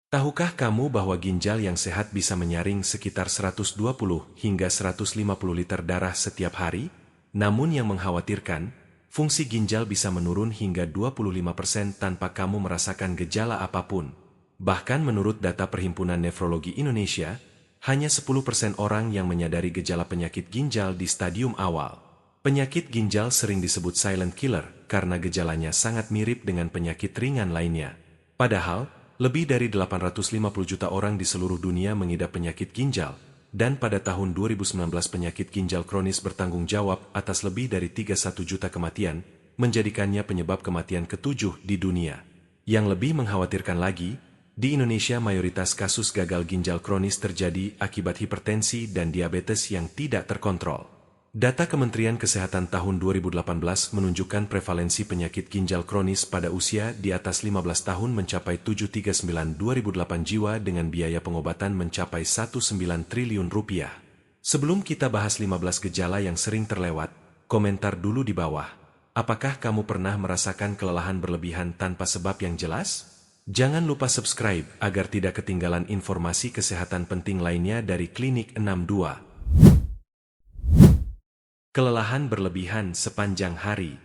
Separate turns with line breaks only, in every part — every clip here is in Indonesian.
Tahukah kamu bahwa ginjal yang sehat bisa menyaring sekitar 120 hingga 150 liter darah setiap hari? Namun yang mengkhawatirkan, fungsi ginjal bisa menurun hingga 25% tanpa kamu merasakan gejala apapun. Bahkan menurut data Perhimpunan Nefrologi Indonesia, hanya 10% orang yang menyadari gejala penyakit ginjal di stadium awal. Penyakit ginjal sering disebut silent killer karena gejalanya sangat mirip dengan penyakit ringan lainnya. Padahal, lebih dari 850 juta orang di seluruh dunia mengidap penyakit ginjal, dan pada tahun 2019 penyakit ginjal kronis bertanggung jawab atas lebih dari 31 juta kematian, menjadikannya penyebab kematian ketujuh di dunia. Yang lebih mengkhawatirkan lagi, di Indonesia mayoritas kasus gagal ginjal kronis terjadi akibat hipertensi dan diabetes yang tidak terkontrol. Data Kementerian Kesehatan tahun 2018 menunjukkan prevalensi penyakit ginjal kronis pada usia di atas 15 tahun mencapai 739.008 jiwa dengan biaya pengobatan mencapai 19 triliun rupiah. Sebelum kita bahas 15 gejala yang sering terlewat, komentar dulu di bawah. Apakah kamu pernah merasakan kelelahan berlebihan tanpa sebab yang jelas? Jangan lupa subscribe agar tidak ketinggalan informasi kesehatan penting lainnya dari Klinik 62. Kelelahan berlebihan sepanjang hari.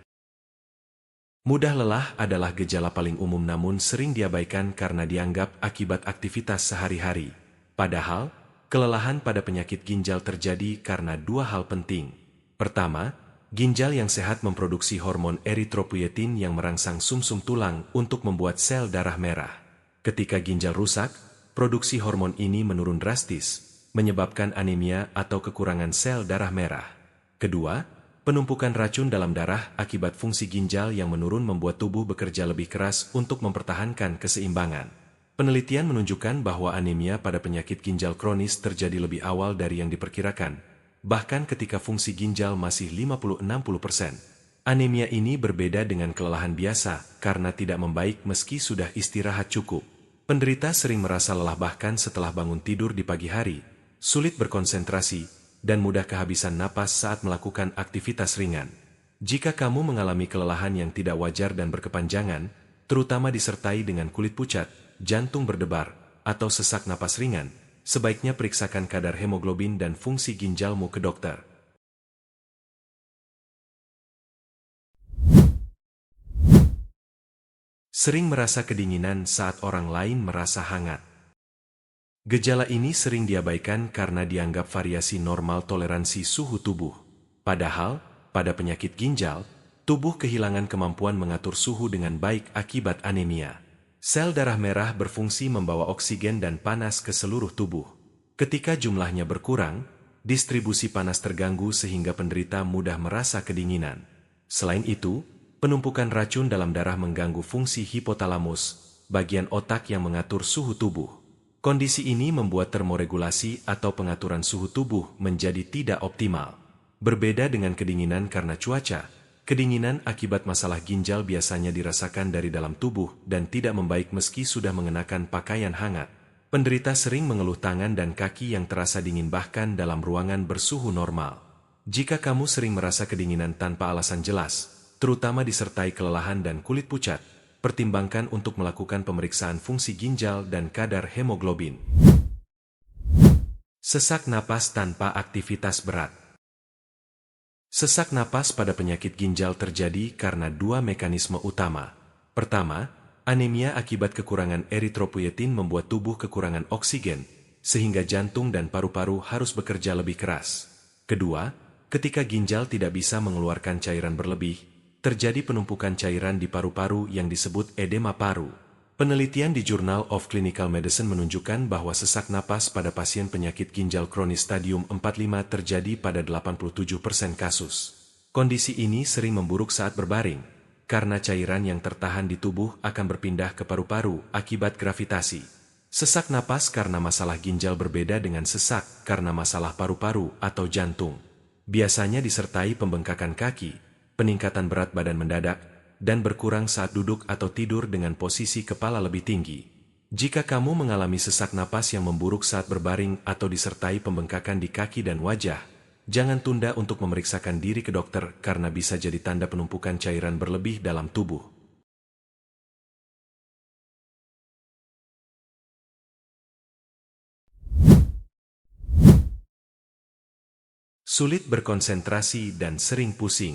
Mudah lelah adalah gejala paling umum namun sering diabaikan karena dianggap akibat aktivitas sehari-hari. Padahal, kelelahan pada penyakit ginjal terjadi karena dua hal penting. Pertama, ginjal yang sehat memproduksi hormon eritropoietin yang merangsang sumsum tulang untuk membuat sel darah merah. Ketika ginjal rusak, produksi hormon ini menurun drastis, menyebabkan anemia atau kekurangan sel darah merah. Kedua, penumpukan racun dalam darah akibat fungsi ginjal yang menurun membuat tubuh bekerja lebih keras untuk mempertahankan keseimbangan. Penelitian menunjukkan bahwa anemia pada penyakit ginjal kronis terjadi lebih awal dari yang diperkirakan, bahkan ketika fungsi ginjal masih 50-60%. Anemia ini berbeda dengan kelelahan biasa karena tidak membaik meski sudah istirahat cukup. Penderita sering merasa lelah bahkan setelah bangun tidur di pagi hari, sulit berkonsentrasi, dan mudah kehabisan napas saat melakukan aktivitas ringan. Jika kamu mengalami kelelahan yang tidak wajar dan berkepanjangan, terutama disertai dengan kulit pucat, jantung berdebar, atau sesak napas ringan, sebaiknya periksakan kadar hemoglobin dan fungsi ginjalmu ke dokter. Sering merasa kedinginan saat orang lain merasa hangat. Gejala ini sering diabaikan karena dianggap variasi normal toleransi suhu tubuh. Padahal, pada penyakit ginjal, tubuh kehilangan kemampuan mengatur suhu dengan baik akibat anemia. Sel darah merah berfungsi membawa oksigen dan panas ke seluruh tubuh. Ketika jumlahnya berkurang, distribusi panas terganggu sehingga penderita mudah merasa kedinginan. Selain itu, penumpukan racun dalam darah mengganggu fungsi hipotalamus, bagian otak yang mengatur suhu tubuh. Kondisi ini membuat termoregulasi atau pengaturan suhu tubuh menjadi tidak optimal. Berbeda dengan kedinginan karena cuaca, kedinginan akibat masalah ginjal biasanya dirasakan dari dalam tubuh dan tidak membaik meski sudah mengenakan pakaian hangat. Penderita sering mengeluh tangan dan kaki yang terasa dingin bahkan dalam ruangan bersuhu normal. Jika kamu sering merasa kedinginan tanpa alasan jelas, terutama disertai kelelahan dan kulit pucat, pertimbangkan untuk melakukan pemeriksaan fungsi ginjal dan kadar hemoglobin. Sesak napas tanpa aktivitas berat. Sesak napas pada penyakit ginjal terjadi karena dua mekanisme utama. Pertama, anemia akibat kekurangan eritropoietin membuat tubuh kekurangan oksigen, sehingga jantung dan paru-paru harus bekerja lebih keras. Kedua, ketika ginjal tidak bisa mengeluarkan cairan berlebih, terjadi penumpukan cairan di paru-paru yang disebut edema paru. Penelitian di Journal of Clinical Medicine menunjukkan bahwa sesak napas pada pasien penyakit ginjal kronis stadium 45 terjadi pada 87% kasus. Kondisi ini sering memburuk saat berbaring, karena cairan yang tertahan di tubuh akan berpindah ke paru-paru akibat gravitasi. Sesak napas karena masalah ginjal berbeda dengan sesak karena masalah paru-paru atau jantung. Biasanya disertai pembengkakan kaki, peningkatan berat badan mendadak, dan berkurang saat duduk atau tidur dengan posisi kepala lebih tinggi. Jika kamu mengalami sesak napas yang memburuk saat berbaring atau disertai pembengkakan di kaki dan wajah, jangan tunda untuk memeriksakan diri ke dokter karena bisa jadi tanda penumpukan cairan berlebih dalam tubuh. sulit berkonsentrasi dan sering pusing.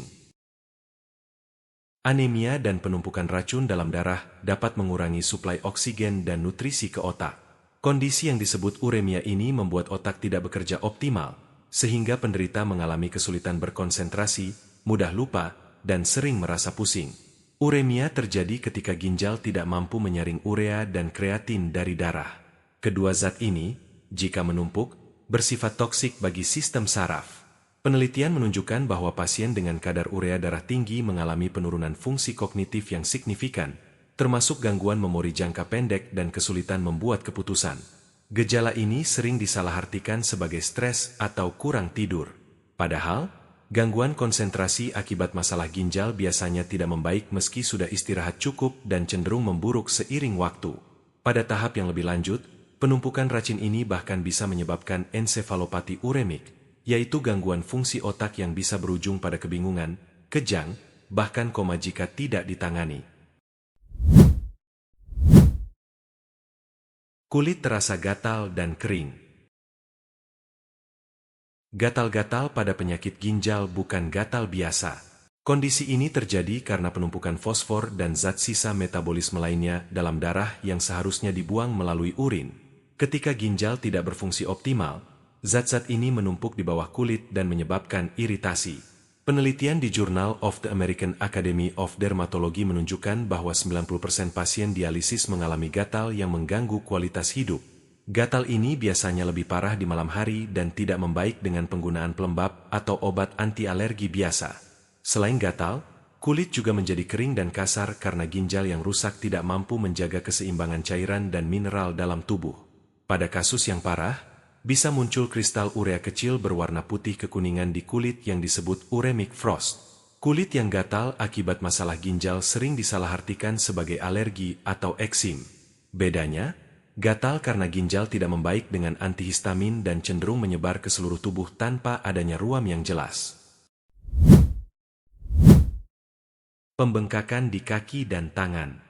Anemia dan penumpukan racun dalam darah dapat mengurangi suplai oksigen dan nutrisi ke otak. Kondisi yang disebut uremia ini membuat otak tidak bekerja optimal, sehingga penderita mengalami kesulitan berkonsentrasi, mudah lupa, dan sering merasa pusing. Uremia terjadi ketika ginjal tidak mampu menyaring urea dan kreatin dari darah. Kedua zat ini, jika menumpuk, bersifat toksik bagi sistem saraf. Penelitian menunjukkan bahwa pasien dengan kadar urea darah tinggi mengalami penurunan fungsi kognitif yang signifikan, termasuk gangguan memori jangka pendek dan kesulitan membuat keputusan. Gejala ini sering disalahartikan sebagai stres atau kurang tidur. Padahal, gangguan konsentrasi akibat masalah ginjal biasanya tidak membaik meski sudah istirahat cukup dan cenderung memburuk seiring waktu. Pada tahap yang lebih lanjut, penumpukan racun ini bahkan bisa menyebabkan ensefalopati uremik, yaitu gangguan fungsi otak yang bisa berujung pada kebingungan, kejang, bahkan koma jika tidak ditangani. Kulit terasa gatal dan kering. Gatal-gatal pada penyakit ginjal bukan gatal biasa. Kondisi ini terjadi karena penumpukan fosfor dan zat sisa metabolisme lainnya dalam darah yang seharusnya dibuang melalui urin. Ketika ginjal tidak berfungsi optimal, zat-zat ini menumpuk di bawah kulit dan menyebabkan iritasi. Penelitian di Journal of the American Academy of Dermatology menunjukkan bahwa 90% pasien dialisis mengalami gatal yang mengganggu kualitas hidup. Gatal ini biasanya lebih parah di malam hari dan tidak membaik dengan penggunaan pelembab atau obat anti alergi biasa. Selain gatal, kulit juga menjadi kering dan kasar karena ginjal yang rusak tidak mampu menjaga keseimbangan cairan dan mineral dalam tubuh. Pada kasus yang parah, bisa muncul kristal urea kecil berwarna putih kekuningan di kulit yang disebut uremic frost. Kulit yang gatal akibat masalah ginjal sering disalahartikan sebagai alergi atau eksim. Bedanya, gatal karena ginjal tidak membaik dengan antihistamin dan cenderung menyebar ke seluruh tubuh tanpa adanya ruam yang jelas. Pembengkakan di kaki dan tangan.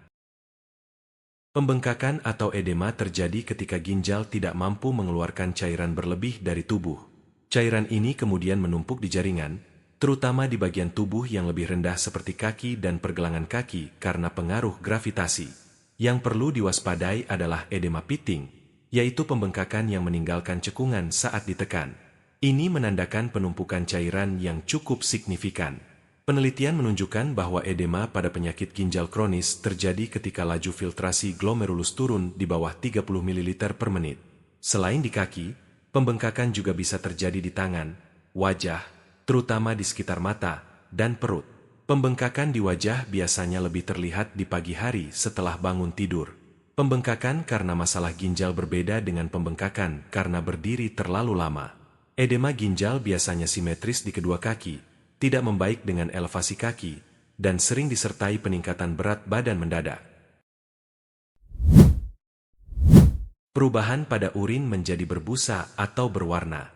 Pembengkakan atau edema terjadi ketika ginjal tidak mampu mengeluarkan cairan berlebih dari tubuh. Cairan ini kemudian menumpuk di jaringan, terutama di bagian tubuh yang lebih rendah seperti kaki dan pergelangan kaki karena pengaruh gravitasi. Yang perlu diwaspadai adalah edema pitting, yaitu pembengkakan yang meninggalkan cekungan saat ditekan. Ini menandakan penumpukan cairan yang cukup signifikan. Penelitian menunjukkan bahwa edema pada penyakit ginjal kronis terjadi ketika laju filtrasi glomerulus turun di bawah 30 ml per menit. Selain di kaki, pembengkakan juga bisa terjadi di tangan, wajah, terutama di sekitar mata, dan perut. Pembengkakan di wajah biasanya lebih terlihat di pagi hari setelah bangun tidur. Pembengkakan karena masalah ginjal berbeda dengan pembengkakan karena berdiri terlalu lama. Edema ginjal biasanya simetris di kedua kaki, tidak membaik dengan elevasi kaki, dan sering disertai peningkatan berat badan mendadak. Perubahan pada urin menjadi berbusa atau berwarna.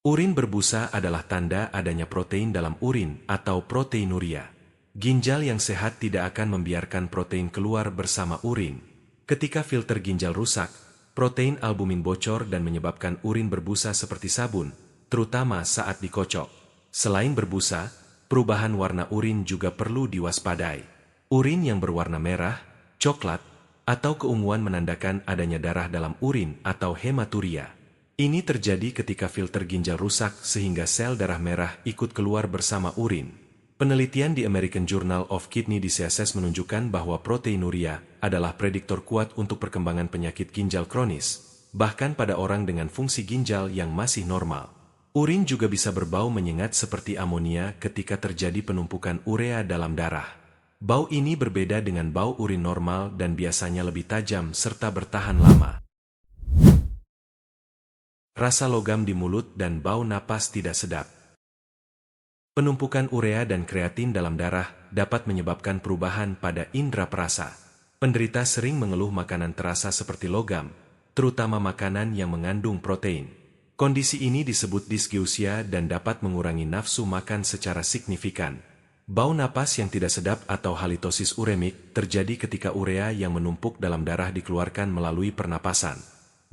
Urin berbusa adalah tanda adanya protein dalam urin atau proteinuria. Ginjal yang sehat tidak akan membiarkan protein keluar bersama urin. Ketika filter ginjal rusak, protein albumin bocor dan menyebabkan urin berbusa seperti sabun, terutama saat dikocok. Selain berbusa, perubahan warna urin juga perlu diwaspadai. Urin yang berwarna merah, coklat, atau keunguan menandakan adanya darah dalam urin atau hematuria. Ini terjadi ketika filter ginjal rusak sehingga sel darah merah ikut keluar bersama urin. Penelitian di American Journal of Kidney Diseases menunjukkan bahwa proteinuria adalah prediktor kuat untuk perkembangan penyakit ginjal kronis, bahkan pada orang dengan fungsi ginjal yang masih normal. Urin juga bisa berbau menyengat seperti amonia ketika terjadi penumpukan urea dalam darah. Bau ini berbeda dengan bau urin normal dan biasanya lebih tajam serta bertahan lama. Rasa logam di mulut dan bau napas tidak sedap. Penumpukan urea dan kreatin dalam darah dapat menyebabkan perubahan pada indera perasa. Penderita sering mengeluh makanan terasa seperti logam, terutama makanan yang mengandung protein. Kondisi ini disebut dysgeusia dan dapat mengurangi nafsu makan secara signifikan. Bau napas yang tidak sedap atau halitosis uremik terjadi ketika urea yang menumpuk dalam darah dikeluarkan melalui pernapasan.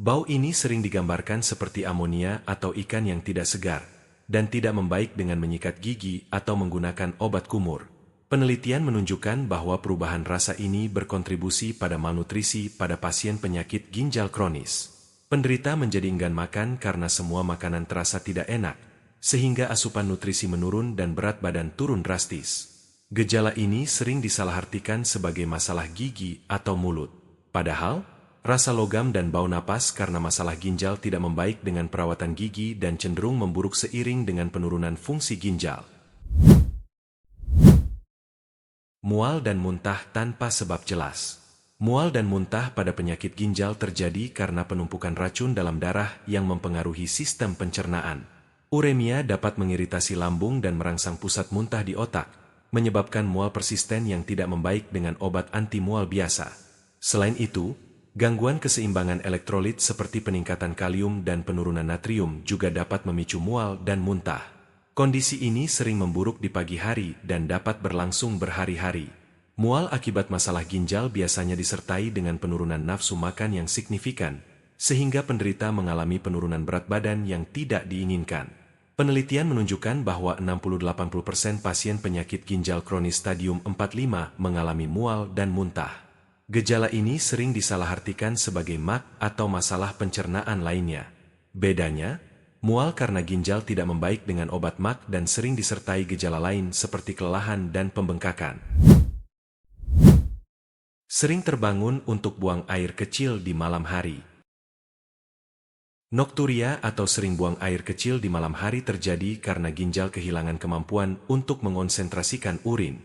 Bau ini sering digambarkan seperti amonia atau ikan yang tidak segar, dan tidak membaik dengan menyikat gigi atau menggunakan obat kumur. Penelitian menunjukkan bahwa perubahan rasa ini berkontribusi pada malnutrisi pada pasien penyakit ginjal kronis. Penderita menjadi enggan makan karena semua makanan terasa tidak enak, sehingga asupan nutrisi menurun dan berat badan turun drastis. Gejala ini sering disalahartikan sebagai masalah gigi atau mulut. Padahal, rasa logam dan bau napas karena masalah ginjal tidak membaik dengan perawatan gigi dan cenderung memburuk seiring dengan penurunan fungsi ginjal. Mual dan muntah tanpa sebab jelas. Mual dan muntah pada penyakit ginjal terjadi karena penumpukan racun dalam darah yang mempengaruhi sistem pencernaan. Uremia dapat mengiritasi lambung dan merangsang pusat muntah di otak, menyebabkan mual persisten yang tidak membaik dengan obat anti mual biasa. Selain itu, gangguan keseimbangan elektrolit seperti peningkatan kalium dan penurunan natrium juga dapat memicu mual dan muntah. Kondisi ini sering memburuk di pagi hari dan dapat berlangsung berhari-hari. Mual akibat masalah ginjal biasanya disertai dengan penurunan nafsu makan yang signifikan, sehingga penderita mengalami penurunan berat badan yang tidak diinginkan. Penelitian menunjukkan bahwa 60-80% pasien penyakit ginjal kronis stadium 4-5 mengalami mual dan muntah. Gejala ini sering disalahartikan sebagai MAC atau masalah pencernaan lainnya. Bedanya, mual karena ginjal tidak membaik dengan obat MAC dan sering disertai gejala lain seperti kelelahan dan pembengkakan. Sering terbangun untuk buang air kecil di malam hari. Nokturia atau sering buang air kecil di malam hari terjadi karena ginjal kehilangan kemampuan untuk mengonsentrasikan urin.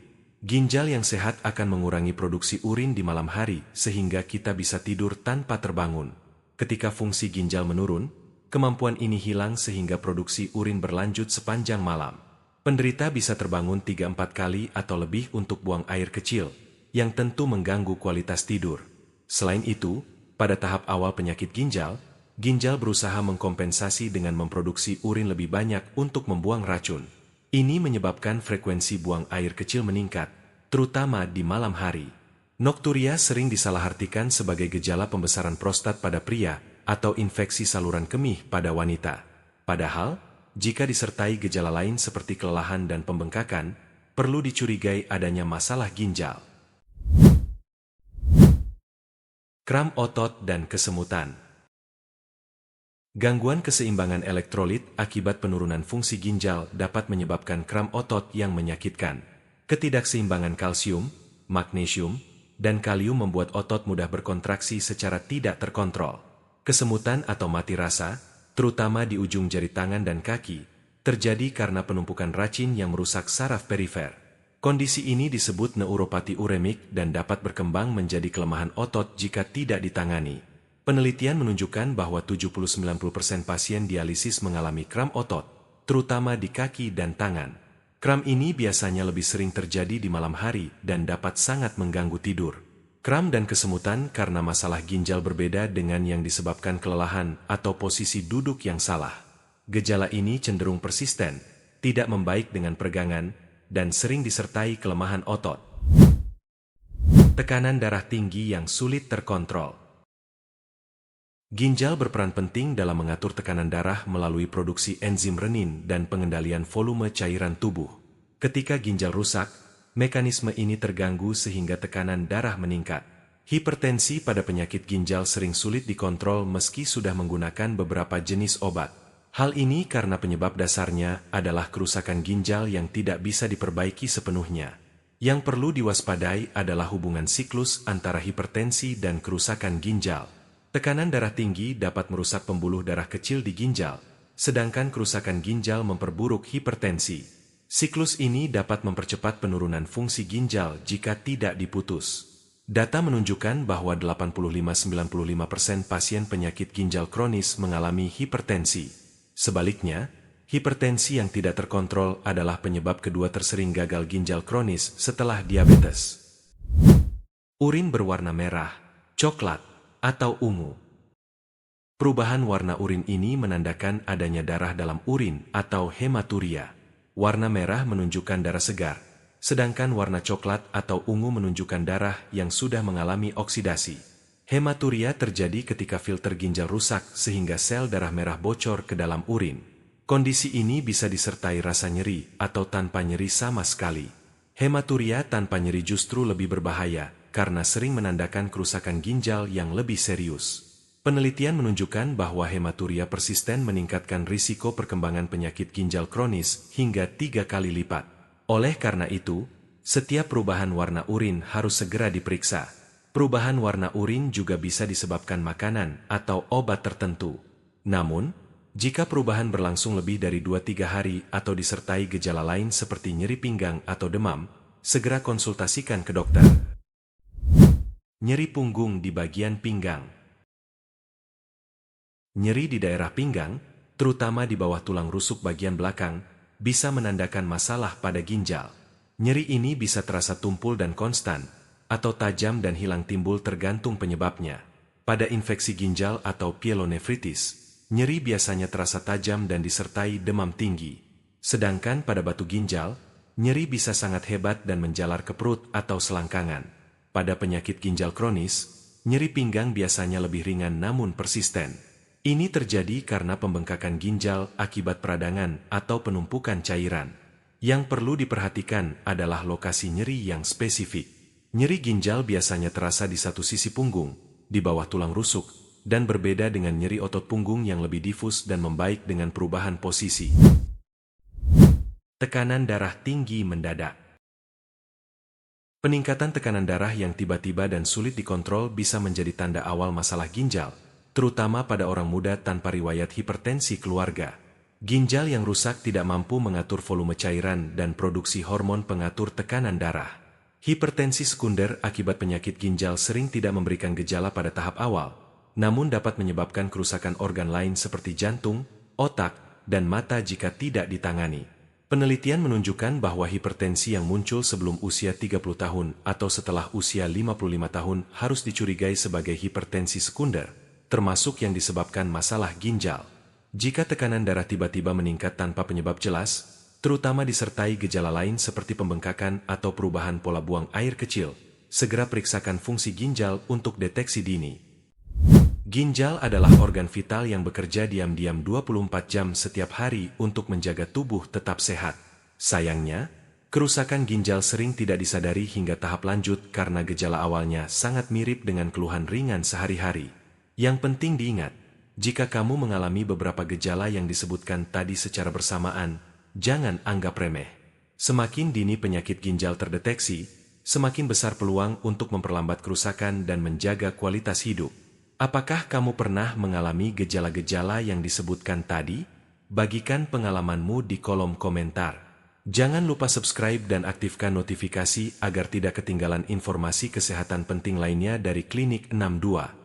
Ginjal yang sehat akan mengurangi produksi urin di malam hari sehingga kita bisa tidur tanpa terbangun. Ketika fungsi ginjal menurun, kemampuan ini hilang sehingga produksi urin berlanjut sepanjang malam. Penderita bisa terbangun 3-4 kali atau lebih untuk buang air kecil, yang tentu mengganggu kualitas tidur. Selain itu, pada tahap awal penyakit ginjal, ginjal berusaha mengkompensasi dengan memproduksi urin lebih banyak untuk membuang racun. Ini menyebabkan frekuensi buang air kecil meningkat, terutama di malam hari. Nokturia sering disalahartikan sebagai gejala pembesaran prostat pada pria atau infeksi saluran kemih pada wanita. Padahal, jika disertai gejala lain seperti kelelahan dan pembengkakan, perlu dicurigai adanya masalah ginjal. Kram otot dan kesemutan. Gangguan keseimbangan elektrolit akibat penurunan fungsi ginjal dapat menyebabkan kram otot yang menyakitkan. Ketidakseimbangan kalsium, magnesium, dan kalium membuat otot mudah berkontraksi secara tidak terkontrol. Kesemutan atau mati rasa, terutama di ujung jari tangan dan kaki, terjadi karena penumpukan racun yang merusak saraf perifer. Kondisi ini disebut neuropati uremik dan dapat berkembang menjadi kelemahan otot jika tidak ditangani. Penelitian menunjukkan bahwa 70-90% pasien dialisis mengalami kram otot, terutama di kaki dan tangan. Kram ini biasanya lebih sering terjadi di malam hari dan dapat sangat mengganggu tidur. Kram dan kesemutan karena masalah ginjal berbeda dengan yang disebabkan kelelahan atau posisi duduk yang salah. Gejala ini cenderung persisten, tidak membaik dengan peregangan, dan sering disertai kelemahan otot. Tekanan darah tinggi yang sulit terkontrol. Ginjal berperan penting dalam mengatur tekanan darah melalui produksi enzim renin dan pengendalian volume cairan tubuh. Ketika ginjal rusak, mekanisme ini terganggu sehingga tekanan darah meningkat. Hipertensi pada penyakit ginjal sering sulit dikontrol meski sudah menggunakan beberapa jenis obat. Hal ini karena penyebab dasarnya adalah kerusakan ginjal yang tidak bisa diperbaiki sepenuhnya. Yang perlu diwaspadai adalah hubungan siklus antara hipertensi dan kerusakan ginjal. Tekanan darah tinggi dapat merusak pembuluh darah kecil di ginjal, sedangkan kerusakan ginjal memperburuk hipertensi. Siklus ini dapat mempercepat penurunan fungsi ginjal jika tidak diputus. Data menunjukkan bahwa 85-95% pasien penyakit ginjal kronis mengalami hipertensi. Sebaliknya, hipertensi yang tidak terkontrol adalah penyebab kedua tersering gagal ginjal kronis setelah diabetes. Urin berwarna merah, coklat, atau ungu. Perubahan warna urin ini menandakan adanya darah dalam urin atau hematuria. Warna merah menunjukkan darah segar, sedangkan warna coklat atau ungu menunjukkan darah yang sudah mengalami oksidasi. Hematuria terjadi ketika filter ginjal rusak sehingga sel darah merah bocor ke dalam urin. Kondisi ini bisa disertai rasa nyeri atau tanpa nyeri sama sekali. Hematuria tanpa nyeri justru lebih berbahaya karena sering menandakan kerusakan ginjal yang lebih serius. Penelitian menunjukkan bahwa hematuria persisten meningkatkan risiko perkembangan penyakit ginjal kronis hingga 3 kali lipat. Oleh karena itu, setiap perubahan warna urin harus segera diperiksa. Perubahan warna urin juga bisa disebabkan makanan atau obat tertentu. Namun, jika perubahan berlangsung lebih dari 2-3 hari atau disertai gejala lain seperti nyeri pinggang atau demam, segera konsultasikan ke dokter. Nyeri punggung di bagian pinggang. Nyeri di daerah pinggang, terutama di bawah tulang rusuk bagian belakang, bisa menandakan masalah pada ginjal. Nyeri ini bisa terasa tumpul dan konstan, atau tajam dan hilang timbul tergantung penyebabnya. Pada infeksi ginjal atau pyelonefritis, nyeri biasanya terasa tajam dan disertai demam tinggi. Sedangkan pada batu ginjal, nyeri bisa sangat hebat dan menjalar ke perut atau selangkangan. Pada penyakit ginjal kronis, nyeri pinggang biasanya lebih ringan namun persisten. Ini terjadi karena pembengkakan ginjal akibat peradangan atau penumpukan cairan. Yang perlu diperhatikan adalah lokasi nyeri yang spesifik. Nyeri ginjal biasanya terasa di satu sisi punggung, di bawah tulang rusuk, dan berbeda dengan nyeri otot punggung yang lebih difus dan membaik dengan perubahan posisi. Tekanan darah tinggi mendadak. Peningkatan tekanan darah yang tiba-tiba dan sulit dikontrol bisa menjadi tanda awal masalah ginjal, terutama pada orang muda tanpa riwayat hipertensi keluarga. Ginjal yang rusak tidak mampu mengatur volume cairan dan produksi hormon pengatur tekanan darah. Hipertensi sekunder akibat penyakit ginjal sering tidak memberikan gejala pada tahap awal, namun dapat menyebabkan kerusakan organ lain seperti jantung, otak, dan mata jika tidak ditangani. Penelitian menunjukkan bahwa hipertensi yang muncul sebelum usia 30 tahun atau setelah usia 55 tahun harus dicurigai sebagai hipertensi sekunder, termasuk yang disebabkan masalah ginjal. Jika tekanan darah tiba-tiba meningkat tanpa penyebab jelas, terutama disertai gejala lain seperti pembengkakan atau perubahan pola buang air kecil, segera periksakan fungsi ginjal untuk deteksi dini. Ginjal adalah organ vital yang bekerja diam-diam 24 jam setiap hari untuk menjaga tubuh tetap sehat. Sayangnya, kerusakan ginjal sering tidak disadari hingga tahap lanjut karena gejala awalnya sangat mirip dengan keluhan ringan sehari-hari. Yang penting diingat, jika kamu mengalami beberapa gejala yang disebutkan tadi secara bersamaan, jangan anggap remeh. Semakin dini penyakit ginjal terdeteksi, semakin besar peluang untuk memperlambat kerusakan dan menjaga kualitas hidup. Apakah kamu pernah mengalami gejala-gejala yang disebutkan tadi? Bagikan pengalamanmu di kolom komentar. Jangan lupa subscribe dan aktifkan notifikasi agar tidak ketinggalan informasi kesehatan penting lainnya dari Klinik 62.